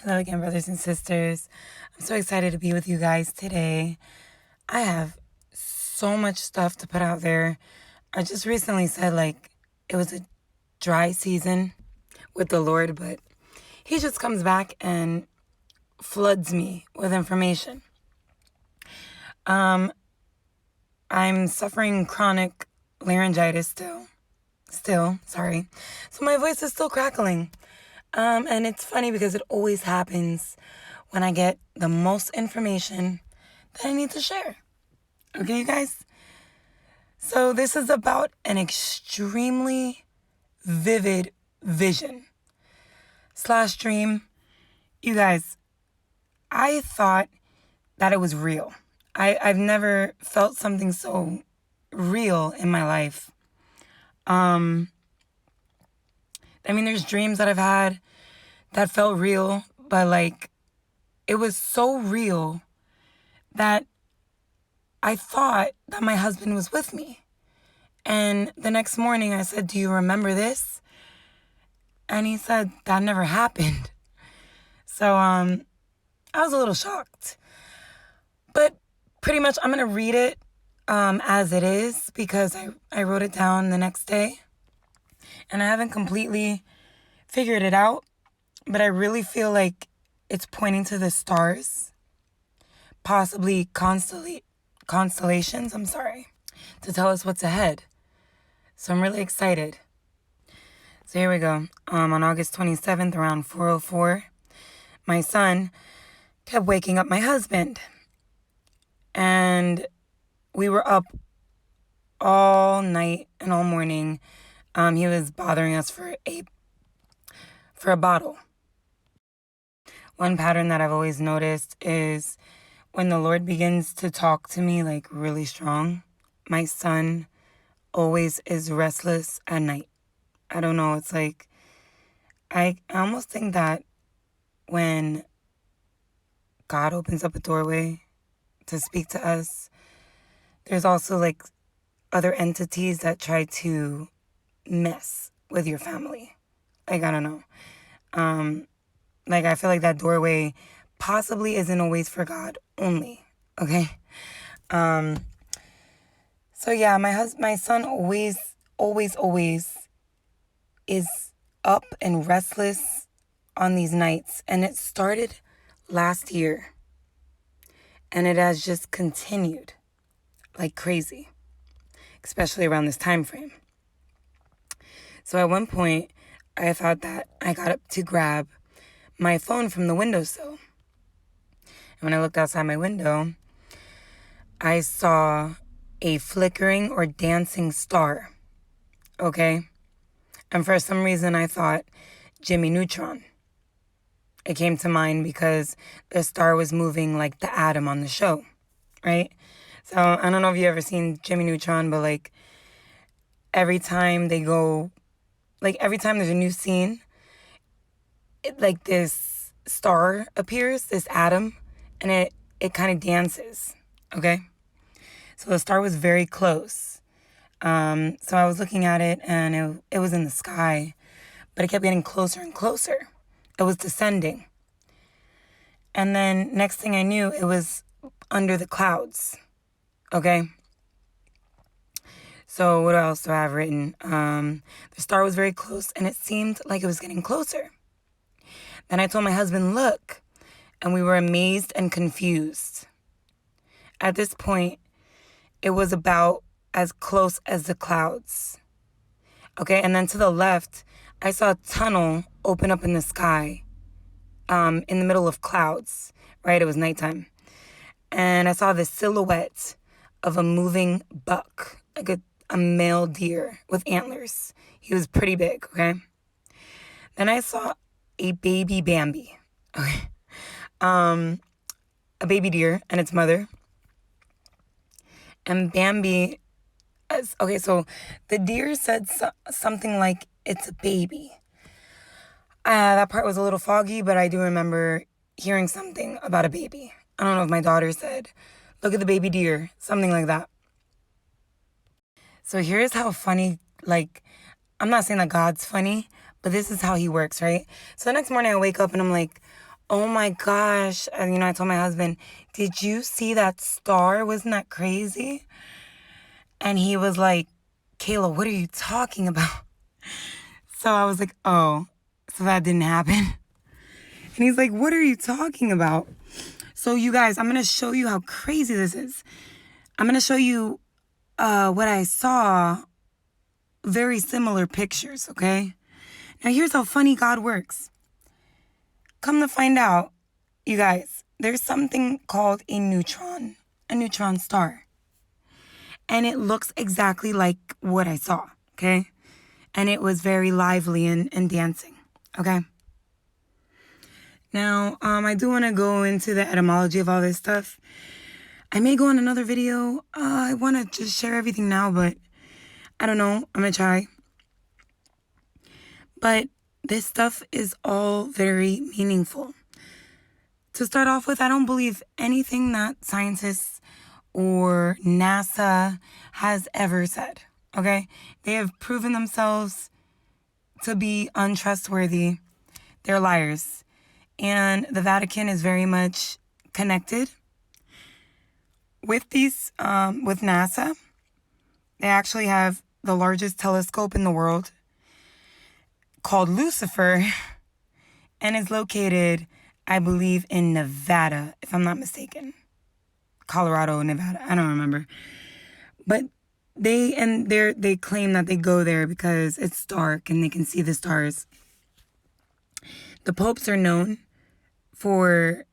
Hello again, brothers and sisters. I'm so excited to be with you guys today. I have so much stuff to put out there. I just recently said, it was a dry season with the Lord, but He just comes back and floods me with information. I'm suffering chronic laryngitis still, sorry. So my voice is still crackling. And it's funny because it always happens when I get the most information that I need to share. Okay, you guys? So this is about an extremely vivid vision / dream. You guys, I thought that it was real. I've never felt something so real in my life. There's dreams that I've had that felt real, but it was so real that I thought that my husband was with me. And the next morning I said, "Do you remember this?" And he said, "That never happened." So I was a little shocked. But pretty much I'm going to read it as it is because I wrote it down the next day. And I haven't completely figured it out, but I really feel like it's pointing to the stars, possibly constellations, to tell us what's ahead. So I'm really excited. So here we go. On August 27th, around 4:04, my son kept waking up my husband. And we were up all night and all morning. He was bothering us for a bottle. One pattern that I've always noticed is when the Lord begins to talk to me really strong, my son always is restless at night. I don't know. It's like I almost think that when God opens up a doorway to speak to us, there's also other entities that try to mess with your family. I don't know. I feel like that doorway possibly isn't always for God only. Okay. So yeah, my son always is up and restless on these nights, and it started last year, and it has just continued like crazy, especially around this time frame. So at one point, I thought that I got up to grab my phone from the windowsill. And when I looked outside my window, I saw a flickering or dancing star. Okay? And for some reason, I thought Jimmy Neutron. It came to mind because the star was moving like the atom on the show, right? So I don't know if you ever seen Jimmy Neutron, but every time they go, every time there's a new scene, this star appears, this atom, and it kind of dances, okay? So the star was very close. So I was looking at it, and it was in the sky, but it kept getting closer and closer. It was descending. And then next thing I knew, it was under the clouds, okay? So what else do I have written? The star was very close, and it seemed like it was getting closer. Then I told my husband, "Look," and we were amazed and confused. At this point, it was about as close as the clouds. Okay, and then to the left, I saw a tunnel open up in the sky, in the middle of clouds, right? It was nighttime. And I saw the silhouette of a moving buck, a male deer with antlers. He was pretty big, okay? Then I saw a baby Bambi, okay? A baby deer and its mother. And Bambi, okay, so the deer said something like, "It's a baby." That part was a little foggy, but I do remember hearing something about a baby. I don't know if my daughter said, "Look at the baby deer," something like that. So here's how funny, I'm not saying that God's funny, but this is how he works, right? So the next morning I wake up and I'm like, Oh my gosh. I told my husband, did you see that star? Wasn't that crazy? And he was like, Kayla, what are you talking about? So I was like, oh, so that didn't happen. And he's like, what are you talking about? So you guys, I'm going to show you how crazy this is. I'm going to show you what I saw, very similar pictures, okay? Now here's how funny God works. Come to find out, you guys, there's something called a neutron star. And it looks exactly like what I saw, okay? And it was very lively and dancing, okay? Now, I do want to go into the etymology of all this stuff. I may go on another video. I want to just share everything now, but I don't know. I'm going to try. But this stuff is all very meaningful. To start off with, I don't believe anything that scientists or NASA has ever said, okay? They have proven themselves to be untrustworthy. They're liars. And the Vatican is very much connected with with NASA. They actually have the largest telescope in the world called Lucifer and is located, I believe, in Nevada, if I'm not mistaken. Colorado, Nevada, I don't remember. But they claim that they go there because it's dark and they can see the stars. The popes are known for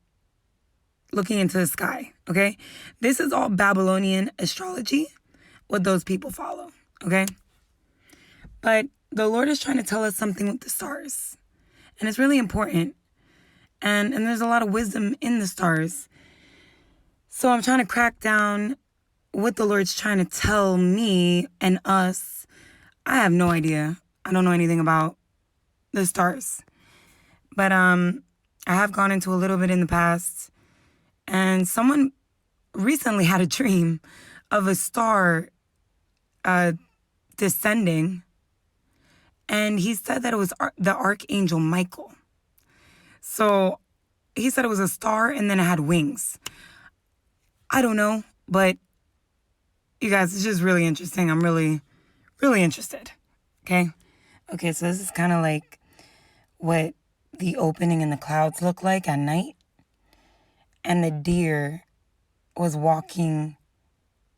looking into the sky, okay? This is all Babylonian astrology, what those people follow, okay? But the Lord is trying to tell us something with the stars. And it's really important. And there's a lot of wisdom in the stars. So I'm trying to crack down what the Lord's trying to tell me and us. I have no idea. I don't know anything about the stars. But I have gone into a little bit in the past. And someone recently had a dream of a star descending. And he said that it was the Archangel Michael. So he said it was a star and then it had wings. I don't know, but you guys, it's just really interesting. I'm really, really interested. Okay? Okay, so this is kind of like what the opening in the clouds look like at night. And the deer was walking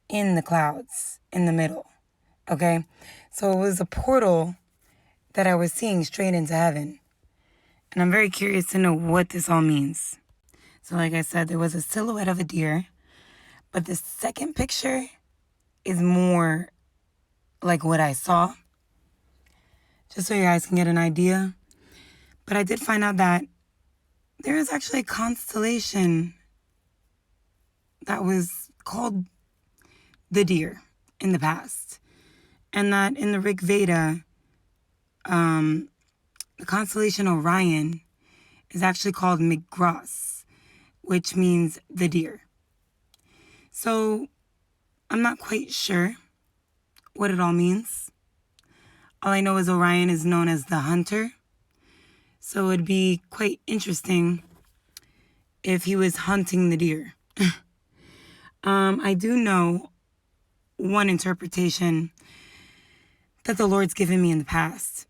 in the clouds in the middle. Okay? So it was a portal that I was seeing straight into heaven. And I'm very curious to know what this all means. So like I said, there was a silhouette of a deer. But the second picture is more like what I saw. Just so you guys can get an idea. But I did find out that there is actually a constellation that was called the deer in the past. And that in the Rig Veda, the constellation Orion is actually called Migras, which means the deer. So I'm not quite sure what it all means. All I know is Orion is known as the hunter. So it'd be quite interesting if he was hunting the deer. I do know one interpretation that the Lord's given me in the past,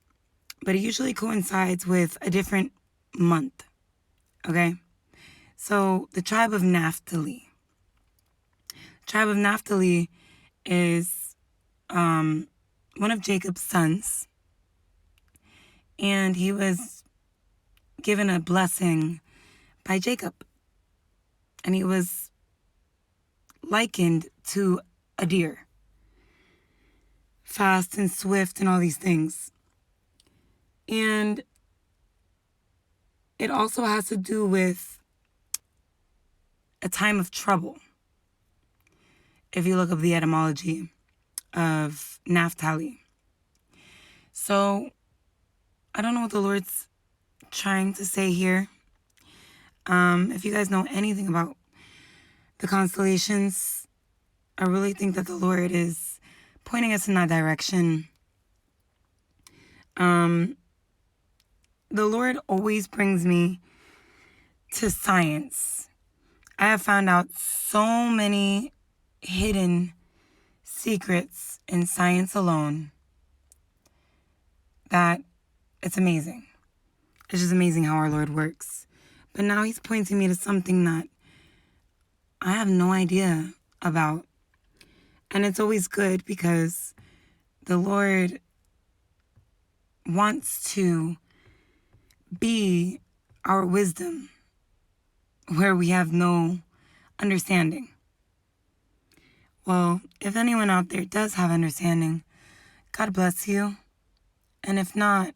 but it usually coincides with a different month, okay? So the tribe of Naphtali. Tribe of Naphtali is one of Jacob's sons, and he was given a blessing by Jacob, and he was likened to a deer, fast and swift and all these things. And it also has to do with a time of trouble. If you look up the etymology of Naphtali. So I don't know what the Lord's trying to say here. If you guys know anything about the constellations, I really think that the Lord is pointing us in that direction. The Lord always brings me to science. I have found out so many hidden secrets in science alone that it's amazing. It's just amazing how our Lord works. But now he's pointing me to something that I have no idea about. And it's always good because the Lord wants to be our wisdom where we have no understanding. Well, if anyone out there does have understanding, God bless you. And if not,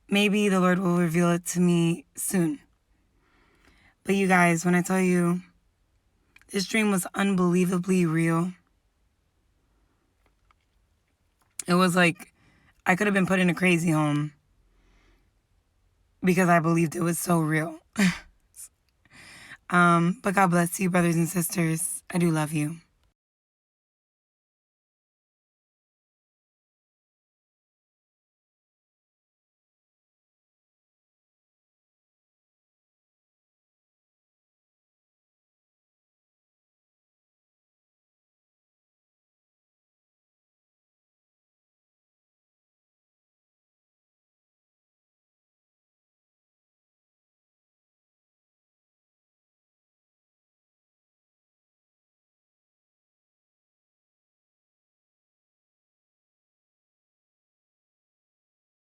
maybe the Lord will reveal it to me soon. But you guys, when I tell you, this dream was unbelievably real. It was like I could have been put in a crazy home because I believed it was so real. But God bless you, brothers and sisters. I do love you.